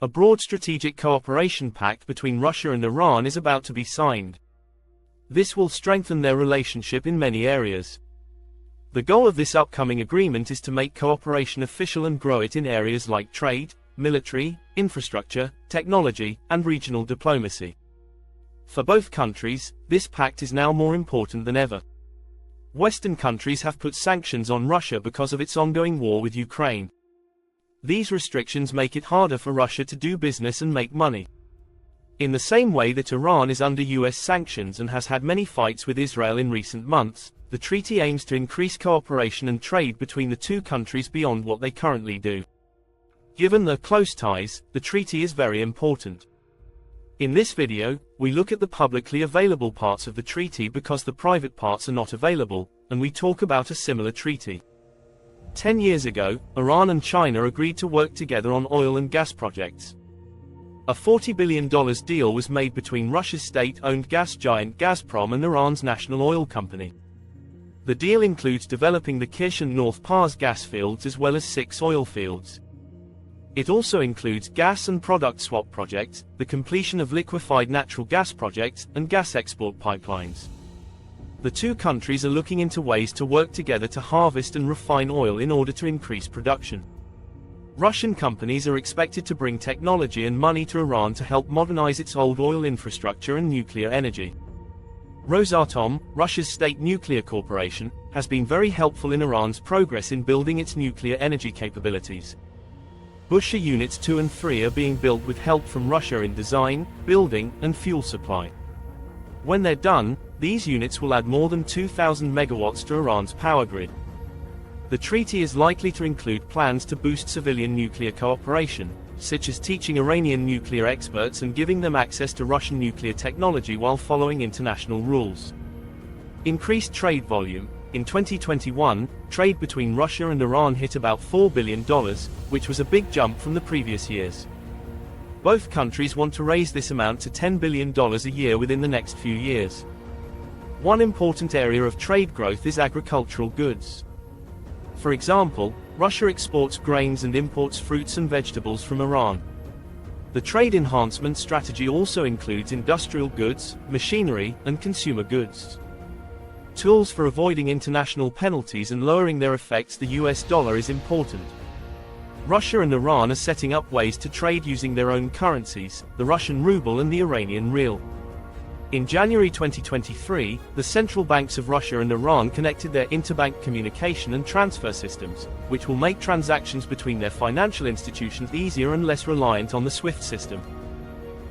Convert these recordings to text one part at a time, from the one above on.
A broad strategic cooperation pact between Russia and Iran is about to be signed. This will strengthen their relationship in many areas. The goal of this upcoming agreement is to make cooperation official and grow it in areas like trade, military, infrastructure, technology, and regional diplomacy. For both countries, this pact is now more important than ever. Western countries have put sanctions on Russia because of its ongoing war with Ukraine. These restrictions make it harder for Russia to do business and make money. In the same way that Iran is under US sanctions and has had many fights with Israel in recent months, the treaty aims to increase cooperation and trade between the two countries beyond what they currently do. Given their close ties, the treaty is very important. In this video, we look at the publicly available parts of the treaty because the private parts are not available, and we talk about a similar treaty. 10 years ago, Iran and China agreed to work together on oil and gas projects. A $40 billion deal was made between Russia's state-owned gas giant Gazprom and Iran's national oil company. The deal includes developing the Kish and North Pars gas fields as well as 6 oil fields. It also includes gas and product swap projects, the completion of liquefied natural gas projects, and gas export pipelines. The two countries are looking into ways to work together to harvest and refine oil in order to increase production. Russian companies are expected to bring technology and money to Iran to help modernize its old oil infrastructure and nuclear energy. Rosatom, Russia's state nuclear corporation, has been very helpful in Iran's progress in building its nuclear energy capabilities. Bushehr Units 2 and 3 are being built with help from Russia in design, building, and fuel supply. When they're done, these units will add more than 2,000 megawatts to Iran's power grid. The treaty is likely to include plans to boost civilian nuclear cooperation, such as teaching Iranian nuclear experts and giving them access to Russian nuclear technology while following international rules. Increased trade volume. In 2021, trade between Russia and Iran hit about $4 billion, which was a big jump from the previous years. Both countries want to raise this amount to $10 billion a year within the next few years. One important area of trade growth is agricultural goods. For example, Russia exports grains and imports fruits and vegetables from Iran. The trade enhancement strategy also includes industrial goods, machinery, and consumer goods. Tools for avoiding international penalties and lowering their effects. The US dollar is important. Russia and Iran are setting up ways to trade using their own currencies, the Russian ruble and the Iranian rial. In January 2023, the central banks of Russia and Iran connected their interbank communication and transfer systems, which will make transactions between their financial institutions easier and less reliant on the SWIFT system.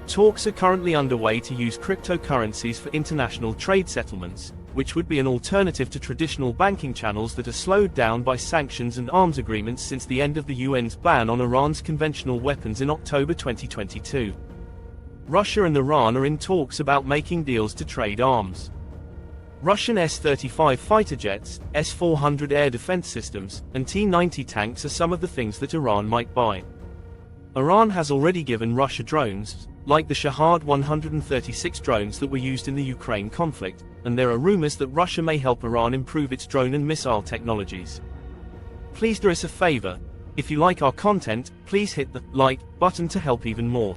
Talks are currently underway to use cryptocurrencies for international trade settlements, which would be an alternative to traditional banking channels that are slowed down by sanctions and arms agreements since the end of the UN's ban on Iran's conventional weapons in October 2022. Russia and Iran are in talks about making deals to trade arms. Russian S-35 fighter jets, S-400 air defense systems, and T-90 tanks are some of the things that Iran might buy. Iran has already given Russia drones, like the Shahad 136 drones that were used in the Ukraine conflict, and there are rumors that Russia may help Iran improve its drone and missile technologies. Please do us a favor. If you like our content, please hit the like button to help even more.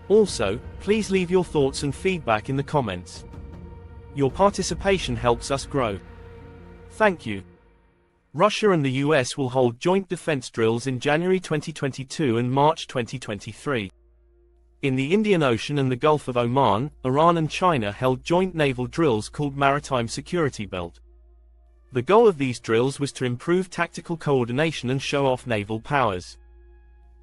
Also, please leave your thoughts and feedback in the comments. Your participation helps us grow. Thank you. Russia and the US will hold joint defense drills in January 2022 and March 2023. In the Indian Ocean and the Gulf of Oman, Iran and China held joint naval drills called Maritime Security Belt. The goal of these drills was to improve tactical coordination and show off naval powers.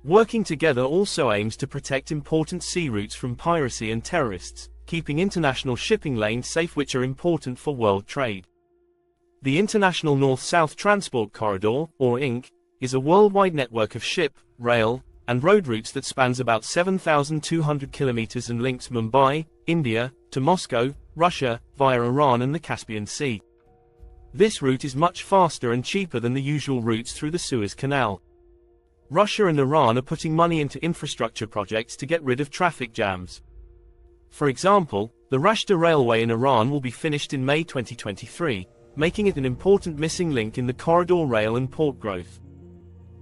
Working together also aims to protect important sea routes from piracy and terrorists, keeping international shipping lanes safe, which are important for world trade. The International North-South Transport Corridor, or INC, is a worldwide network of ship, rail, and road routes that spans about 7,200 kilometers and links Mumbai, India, to Moscow, Russia, via Iran and the Caspian Sea. This route is much faster and cheaper than the usual routes through the Suez Canal. Russia and Iran are putting money into infrastructure projects to get rid of traffic jams. For example, the Rashta Railway in Iran will be finished in May 2023, making it an important missing link in the corridor rail and port growth.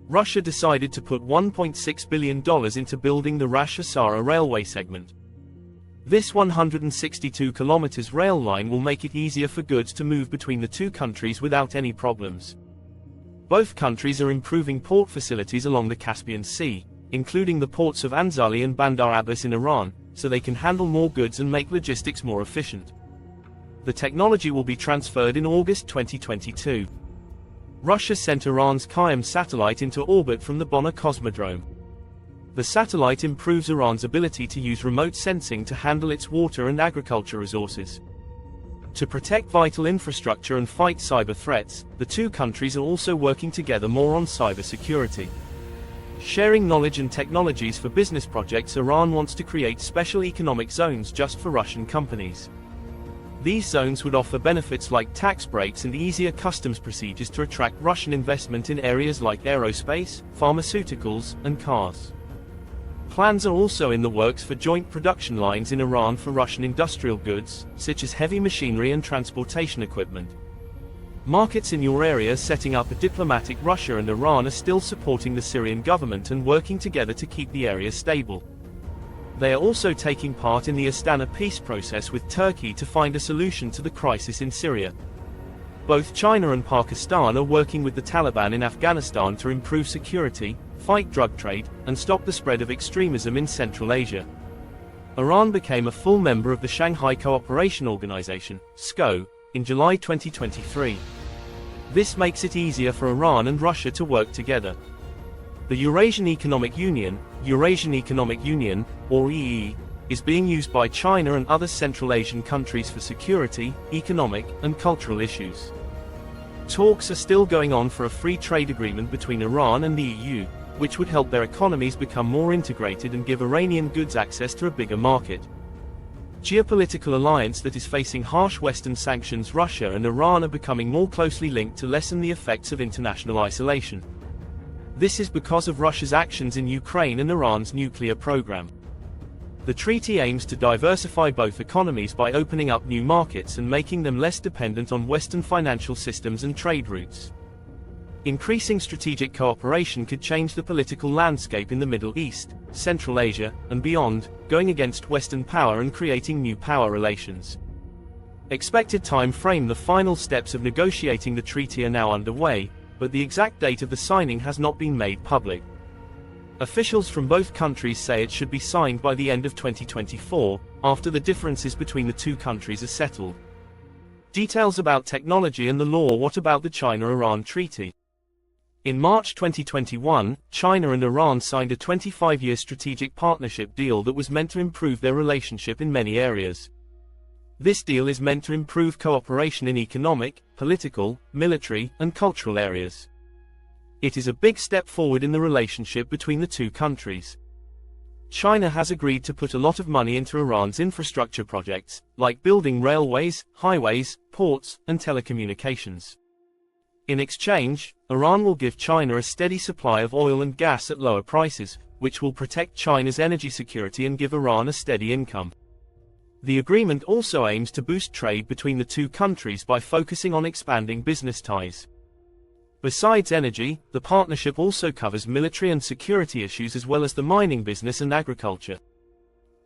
Russia decided to put $1.6 billion into building the Russia-Sara railway segment. This 162 kilometers rail line will make it easier for goods to move between the two countries without any problems. Both countries are improving port facilities along the Caspian Sea, including the ports of Anzali and Bandar Abbas in Iran, so they can handle more goods and make logistics more efficient. The technology will be transferred in August 2022. Russia sent Iran's Qaem satellite into orbit from the Bona Cosmodrome. The satellite improves Iran's ability to use remote sensing to handle its water and agriculture resources. To protect vital infrastructure and fight cyber threats, the two countries are also working together more on cyber security. Sharing knowledge and technologies for business projects. Iran wants to create special economic zones just for Russian companies. These zones would offer benefits like tax breaks and easier customs procedures to attract Russian investment in areas like aerospace, pharmaceuticals, and cars. Plans are also in the works for joint production lines in Iran for Russian industrial goods, such as heavy machinery and transportation equipment. Markets in your area setting up a diplomatic. Russia and Iran are still supporting the Syrian government and working together to keep the area stable. They are also taking part in the Astana peace process with Turkey to find a solution to the crisis in Syria. Both China and Pakistan are working with the Taliban in Afghanistan to improve security, fight drug trade, and stop the spread of extremism in Central Asia. Iran became a full member of the Shanghai Cooperation Organization, SCO, in July 2023. This makes it easier for Iran and Russia to work together. The Eurasian Economic Union, or EE, is being used by China and other Central Asian countries for security, economic, and cultural issues. Talks are still going on for a free trade agreement between Iran and the EU, which would help their economies become more integrated and give Iranian goods access to a bigger market. Geopolitical alliance that is facing harsh Western sanctions. Russia and Iran are becoming more closely linked to lessen the effects of international isolation. This is because of Russia's actions in Ukraine and Iran's nuclear program. The treaty aims to diversify both economies by opening up new markets and making them less dependent on Western financial systems and trade routes. Increasing strategic cooperation could change the political landscape in the Middle East, Central Asia, and beyond, going against Western power and creating new power relations. Expected time frame. The final steps of negotiating the treaty are now underway, but the exact date of the signing has not been made public. Officials from both countries say it should be signed by the end of 2024, after the differences between the two countries are settled. Details about technology and the law. What about the China-Iran treaty? In March 2021, China and Iran signed a 25-year strategic partnership deal that was meant to improve their relationship in many areas. This deal is meant to improve cooperation in economic, political, military, and cultural areas. It is a big step forward in the relationship between the two countries. China has agreed to put a lot of money into Iran's infrastructure projects, like building railways, highways, ports, and telecommunications. In exchange, Iran will give China a steady supply of oil and gas at lower prices, which will protect China's energy security and give Iran a steady income. The agreement also aims to boost trade between the two countries by focusing on expanding business ties. Besides energy, the partnership also covers military and security issues as well as the mining business and agriculture.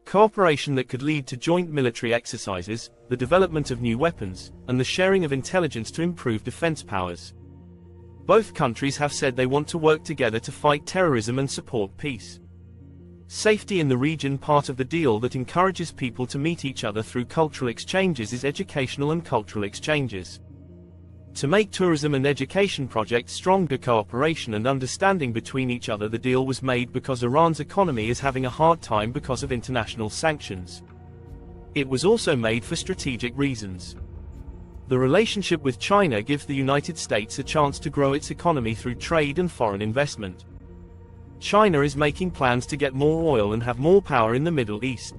Cooperation that could lead to joint military exercises, the development of new weapons, and the sharing of intelligence to improve defense powers. Both countries have said they want to work together to fight terrorism and support peace. Safety in the region. Part of the deal that encourages people to meet each other through cultural exchanges is educational and cultural exchanges. To make tourism and education projects stronger cooperation and understanding between each other. The deal was made because Iran's economy is having a hard time because of international sanctions. It was also made for strategic reasons. The relationship with China gives the United States a chance to grow its economy through trade and foreign investment. China is making plans to get more oil and have more power in the Middle East.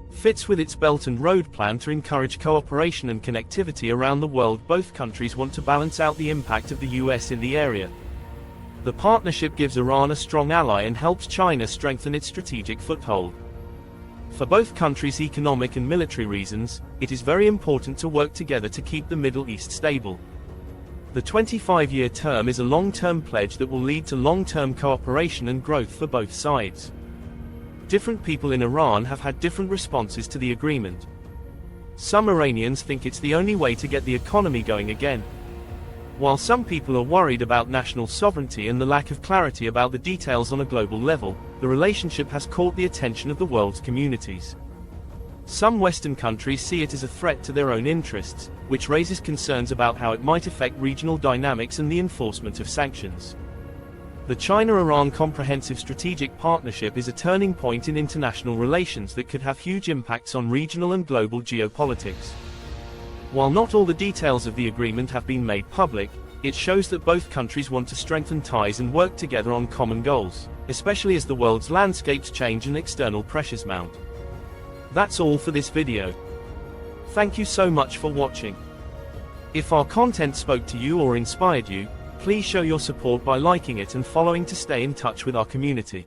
Fits with its Belt and Road plan to encourage cooperation and connectivity around the world. Both countries want to balance out the impact of the US in the area. The partnership gives Iran a strong ally and helps China strengthen its strategic foothold. For both countries' economic and military reasons, it is very important to work together to keep the Middle East stable. The 25-year term is a long-term pledge that will lead to long-term cooperation and growth for both sides. Different people in Iran have had different responses to the agreement. Some Iranians think it's the only way to get the economy going again. While some people are worried about national sovereignty and the lack of clarity about the details on a global level, the relationship has caught the attention of the world's communities. Some Western countries see it as a threat to their own interests, which raises concerns about how it might affect regional dynamics and the enforcement of sanctions. The China-Iran Comprehensive Strategic Partnership is a turning point in international relations that could have huge impacts on regional and global geopolitics. While not all the details of the agreement have been made public, it shows that both countries want to strengthen ties and work together on common goals, especially as the world's landscapes change and external pressures mount. That's all for this video. Thank you so much for watching. If our content spoke to you or inspired you, please show your support by liking it and following to stay in touch with our community.